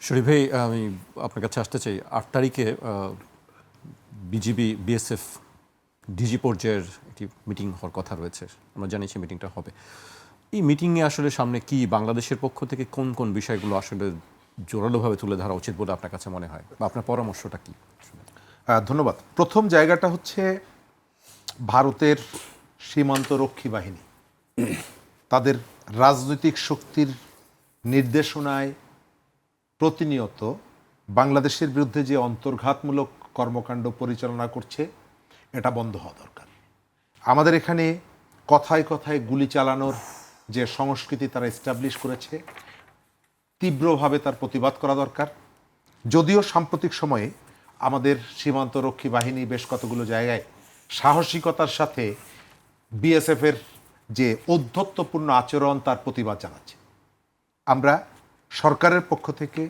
শরীফ ভাই, আমি আপনার কাছে আসতে চাই। ৮ তারিখে বিজিবি বিএসএফ ডিজি পর্যায়ের একটি মিটিং হওয়ার কথা রয়েছে। আমরা জানি সেই মিটিংটা হবে। এই মিটিংয়ে আসলে সামনে কি বাংলাদেশের পক্ষ থেকে কোন কোন বিষয়গুলো আসলে জোরালোভাবে তুলে ধরা উচিত বলে আপনার কাছে মনে হয়, বা আপনার পরামর্শটা কি? ধন্যবাদ। প্রথম জায়গাটা হচ্ছে ভারতের সীমান্তরক্ষী বাহিনী তাদের রাজনৈতিক শক্তির নির্দেশনায় প্রতিনিয়ত বাংলাদেশের বিরুদ্ধে যে অন্তর্ঘাতমূলক কর্মকাণ্ড পরিচালনা করছে, এটা বন্ধ হওয়া দরকার। আমাদের এখানে কথায় কথায় গুলি চালানোর যে সংস্কৃতি তারা এস্টাবলিশ করেছে, তীব্রভাবে তার প্রতিবাদ করা দরকার। যদিও সাম্প্রতিক সময়ে আমাদের সীমান্তরক্ষী বাহিনী বেশ কতগুলো জায়গায় সাহসিকতার সাথে বিএসএফের যে ঔদ্ধত্যপূর্ণ আচরণ তার প্রতিবাদ জানাচ্ছে। আমরা সরকারের পক্ষ থেকে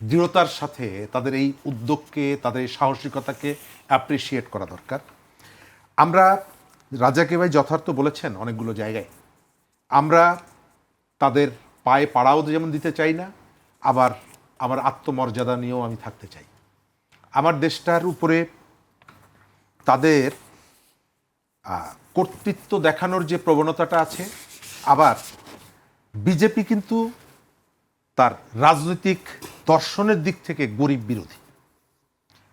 দৃঢ়তার সাথে তাদের এই উদ্যোগকে, তাদের এই সাহসিকতাকে অ্যাপ্রিসিয়েট করা দরকার। আমরা রাজাকে ভাই যথার্থ বলেছেন, অনেকগুলো জায়গায় আমরা তাদের পায়ে পাড়াও যেমন দিতে চাই না, আবার আমার আত্মমর্যাদা নিয়েও আমি থাকতে চাই। আমার দেশটার উপরে তাদের কর্তৃত্ব দেখানোর যে প্রবণতাটা আছে, আবার বিজেপি কিন্তু তার রাজনৈতিক দর্শনের দিক থেকে গরিব বিরোধী।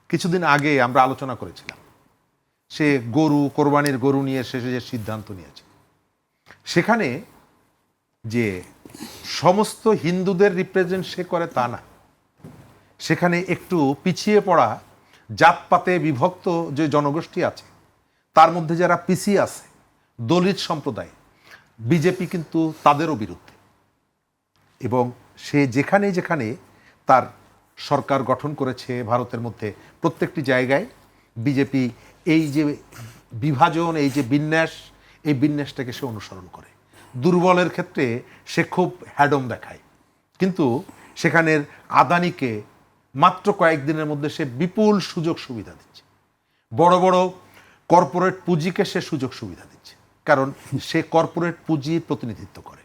কিছুদিন আগে আমরা আলোচনা করেছিলাম, সে কোরবানির গরু নিয়ে শেষে যে সিদ্ধান্ত নিয়েছে, সেখানে যে সমস্ত হিন্দুদের রিপ্রেজেন্ট সে করে তা না, সেখানে একটু পিছিয়ে পড়া জাতপাতে বিভক্ত যে জনগোষ্ঠী আছে, তার মধ্যে যারা পিছিয়ে আছে, দলিত সম্প্রদায়, বিজেপি কিন্তু তাদেরও বিরুদ্ধে। এবং সে যেখানে যেখানে তার সরকার গঠন করেছে ভারতের মধ্যে, প্রত্যেকটি জায়গায় বিজেপি এই যে বিভাজন, এই যে বিন্যাস, এই বিন্যাসটাকে সে অনুসরণ করে। দুর্বলের ক্ষেত্রে সে খুব হ্যাডম দেখায়, কিন্তু সেখানের আদানিকে মাত্র কয়েকদিনের মধ্যে সে বিপুল সুযোগ সুবিধা দিচ্ছে। বড় বড় কর্পোরেট পুঁজিকে সে সুযোগ সুবিধা দিচ্ছে, কারণ সে কর্পোরেট পুঁজির প্রতিনিধিত্ব করে।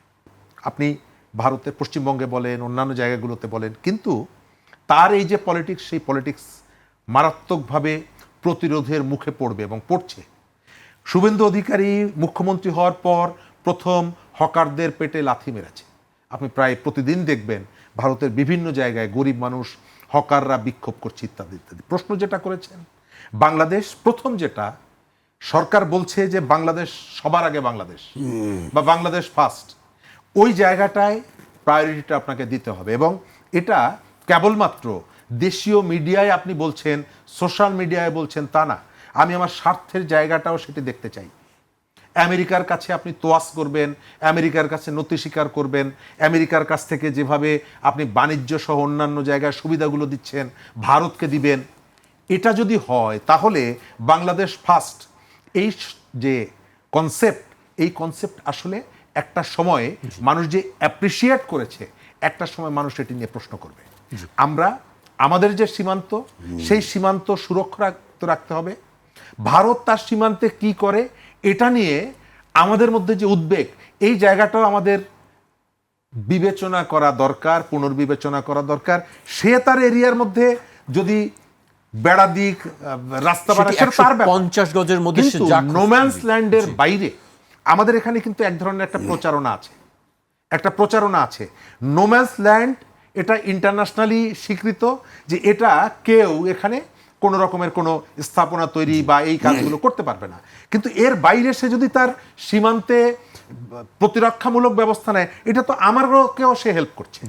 আপনি ভারতে পশ্চিমবঙ্গে বলেন, অন্যান্য জায়গাগুলোতে বলেন, কিন্তু তার এই যে পলিটিক্স, সেই পলিটিক্স মারাত্মকভাবে প্রতিরোধের মুখে পড়বে এবং পড়ছে। শুভেন্দু অধিকারী মুখ্যমন্ত্রী হওয়ার পর প্রথম হকারদের পেটে লাথি মেরেছে। আপনি প্রায় প্রতিদিন দেখবেন ভারতের বিভিন্ন জায়গায় গরিব মানুষ, হকাররা বিক্ষোভ করছে ইত্যাদি ইত্যাদি। প্রশ্ন যেটা করেছেন, বাংলাদেশ প্রথম যেটা সরকার বলছে যে বাংলাদেশ সবার আগে, বাংলাদেশ বা বাংলাদেশ ফার্স্ট, ওই জায়গাটায় প্রায়োরিটিটা আপনাকে দিতে হবে। এবং এটা কেবলমাত্র দেশীয় মিডিয়ায় আপনি বলছেন, সোশ্যাল মিডিয়ায় বলছেন তা না। আমি আমার স্বার্থের জায়গাটাও সেটি দেখতে চাই। আমেরিকার কাছে আপনি তোয়াজ করবেন, আমেরিকার কাছে নতি স্বীকার করবেন, আমেরিকার কাছ থেকে যেভাবে আপনি বাণিজ্য সহ অন্যান্য জায়গায় সুবিধাগুলো দিচ্ছেন, ভারতকে দিবেন। এটা যদি হয় তাহলে বাংলাদেশ ফার্স্ট এই যে কনসেপ্ট, এই কনসেপ্ট আসলে একটা সময়ে মানুষ যে অ্যাপ্রিসিয়েট করেছে, একটা সময় মানুষ এটি নিয়ে প্রশ্ন করবে। আমরা আমাদের যে সীমান্ত, সেই সীমান্ত সুরক্ষিত রাখতে হবে। ভারত তার সীমান্তে কি করে এটা নিয়ে আমাদের মধ্যে যে উদ্বেগ, এই জায়গাটাও আমাদের বিবেচনা করা দরকার, পুনর্বিবেচনা করা দরকার। সে তার এরিয়ার মধ্যে যদি বেড়া দিক, রাস্তা বানায়, 50 গজের মধ্যে নোম্যান্স ল্যান্ডের বাইরে আমাদের এখানে কিন্তু এক ধরনের একটা প্রচারণা আছে, নোম্যান্স ল্যান্ড। এটা ইন্টারন্যাশনালি স্বীকৃত যে এটা কেউ এখানে কোনো রকমের কোনো স্থাপনা তৈরি বা এই কাজগুলো করতে পারবে না। কিন্তু এর বাইরে সে যদি তার সীমান্তে প্রতিরক্ষামূলক ব্যবস্থা নেয়, এটা তো আমারকেও সে হেল্প করছে।